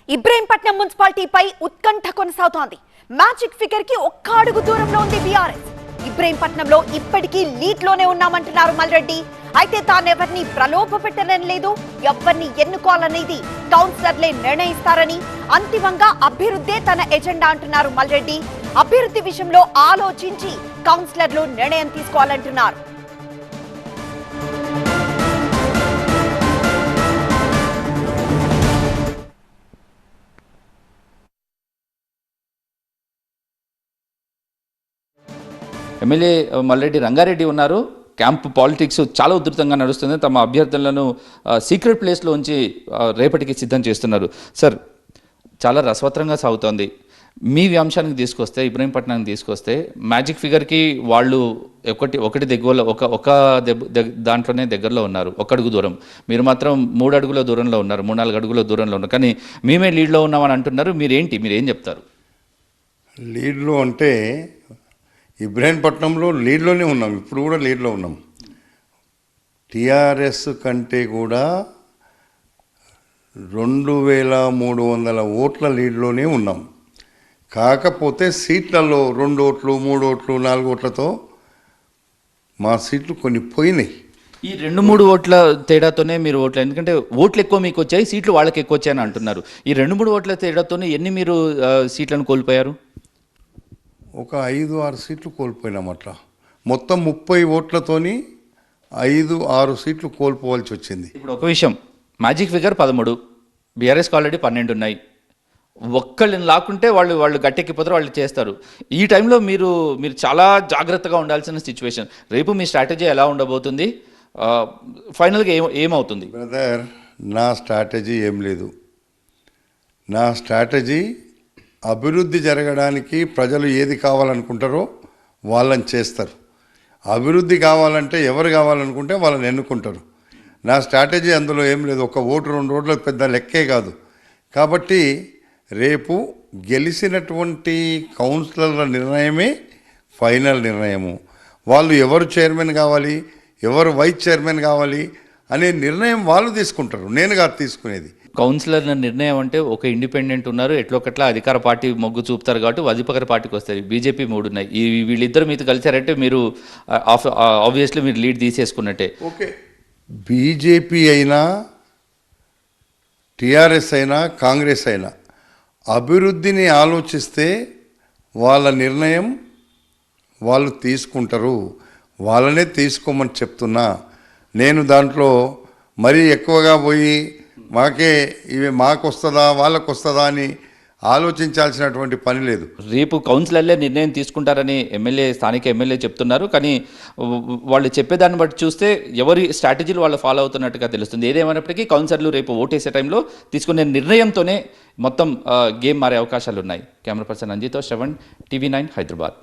ఇబ్రహీంపట్నం మున్సిపాలిటీపై ఉత్కంఠ కొనసాగుతోంది. Magic figure కి ఒక్క అడుగు దూరంలో ఉంది బీఆర్ఎస్. ఇబ్రహీంపట్నంలో ఇప్పటికీ లీడ్ లోనే ఉన్నామంటున్నారు మల్రెడ్డి. అయితే తానెవరిని ప్రలోభ పెట్టడం లేదు, ఎవరిని ఎన్నుకోవాలనేది కౌన్సిలర్లే నిర్ణయిస్తారని, అంతిమంగా అభివృద్ధే తన ఎజెండా అంటున్నారు మల్రెడ్డి. అభివృద్ధి విషయంలో ఆలోచించి కౌన్సిలర్లు నిర్ణయం తీసుకోవాలంటున్నారు. ఎమ్మెల్యే మల్రెడ్డి రంగారెడ్డి ఉన్నారు. క్యాంప్ పాలిటిక్స్ చాలా ఉధృతంగా నడుస్తుంది. తమ అభ్యర్థులను సీక్రెట్ ప్లేస్లో ఉంచి రేపటికి సిద్ధం చేస్తున్నారు. సార్, చాలా రసవత్రంగా సాగుతోంది. మీ అంశానికి తీసుకొస్తే, ఇబ్రహీంపట్నానికి తీసుకొస్తే, మ్యాజిక్ ఫిగర్కి వాళ్ళు ఒకటి దగ్గరలో ఒక దాంట్లోనే దగ్గరలో ఉన్నారు, ఒక అడుగు దూరం. మీరు మాత్రం 3 అడుగుల దూరంలో ఉన్నారు, 3-4 అడుగుల దూరంలో ఉన్నారు. కానీ మేమే లీడ్లో ఉన్నామని అంటున్నారు. మీరేం చెప్తారు? లీడ్లో అంటే ఇబ్రహీంపట్నంలో లీడ్లోనే ఉన్నాం, ఇప్పుడు కూడా లీడ్లో ఉన్నాం. టీఆర్ఎస్ కంటే కూడా 2300 ఓట్ల లీడ్లోనే ఉన్నాం. కాకపోతే సీట్లలో 2 ఓట్లు, 3 ఓట్లు, 4 ఓట్లతో మా సీట్లు కొన్ని పోయినాయి. ఈ 2-3 ఓట్ల తేడాతోనే మీరు ఓట్లు, ఎందుకంటే ఓట్లు ఎక్కువ మీకు వచ్చాయి, సీట్లు వాళ్ళకి ఎక్కువ వచ్చాయని అంటున్నారు. ఈ 2-3 ఓట్ల తేడాతోనే ఎన్ని మీరు సీట్లను కోల్పోయారు? ఒక 5-6 సీట్లు కోల్పోయినాం. అట్లా మొత్తం 30 ఓట్లతోని 5-6 సీట్లు కోల్పోవాల్సి వచ్చింది. ఇప్పుడు ఒక విషయం, మ్యాజిక్ ఫిగర్ 13, బీఆర్ఎస్కి ఆల్రెడీ 12 ఉన్నాయి. ఒక్కళ్ళని లాక్కుంటే వాళ్ళు గట్టెక్కిపోతారు, వాళ్ళు చేస్తారు. ఈ టైంలో మీరు చాలా జాగ్రత్తగా ఉండాల్సిన సిచ్యువేషన్. రేపు మీ స్ట్రాటజీ ఎలా ఉండబోతుంది? ఫైనల్గా ఏమవుతుంది? బ్రదర్, నా స్ట్రాటజీ ఏం లేదు. నా స్ట్రాటజీ అభివృద్ధి జరగడానికి ప్రజలు ఏది కావాలనుకుంటారో వాళ్ళని చేస్తారు. అభివృద్ధి కావాలంటే ఎవరు కావాలనుకుంటే వాళ్ళని ఎన్నుకుంటారు. నా స్ట్రాటజీ అందులో ఏం లేదు. 1 ఓటు 2 ఓట్ల పెద్ద లెక్కే కాదు. కాబట్టి రేపు గెలిచినటువంటి కౌన్సిలర్ల నిర్ణయమే ఫైనల్ నిర్ణయము. వాళ్ళు ఎవరు చైర్మన్ కావాలి, ఎవరు వైస్ చైర్మన్ కావాలి అనే నిర్ణయం వాళ్ళు తీసుకుంటారు, నేను కాదు తీసుకునేది. కౌన్సిలర్ల నిర్ణయం అంటే ఒక ఇండిపెండెంట్ ఉన్నారు, ఎట్లొకట్లా అధికార పార్టీ మొగ్గు చూపుతారు కాబట్టి అధికార పార్టీకి వస్తారు. బీజేపీ 3 ఉన్నాయి. వీళ్ళిద్దరు మీతో కలిసారంటే మీరు ఆబ్వియస్లీ మీరు లీడ్ తీసేసుకున్నట్టే. ఓకే, బీజేపీ అయినా, టీఆర్ఎస్ అయినా, కాంగ్రెస్ అయినా అభివృద్ధిని ఆలోచిస్తే వాళ్ళ నిర్ణయం వాళ్ళు తీసుకుంటారు. వాళ్ళనే తీసుకోమని చెప్తున్నా. నేను దాంట్లో మరీ ఎక్కువగా పోయి మాకు వస్తుందా వాళ్ళకు వస్తుందా అని ఆలోచించాల్సినటువంటి పని లేదు. రేపు కౌన్సిలర్లే నిర్ణయం తీసుకుంటారని స్థానిక ఎమ్మెల్యే చెప్తున్నారు. కానీ వాళ్ళు చెప్పేదాన్ని బట్టి చూస్తే ఎవరి స్ట్రాటజీలు వాళ్ళు ఫాలో అవుతున్నట్టుగా తెలుస్తుంది. ఏదేమైనప్పటికీ కౌన్సిలర్లు రేపు ఓటేసే టైంలో తీసుకునే నిర్ణయంతోనే మొత్తం గేమ్ మారే అవకాశాలు ఉన్నాయి. కెమెరా పర్సన్ అంజితో శ్రవణ్, TV9 హైదరాబాద్.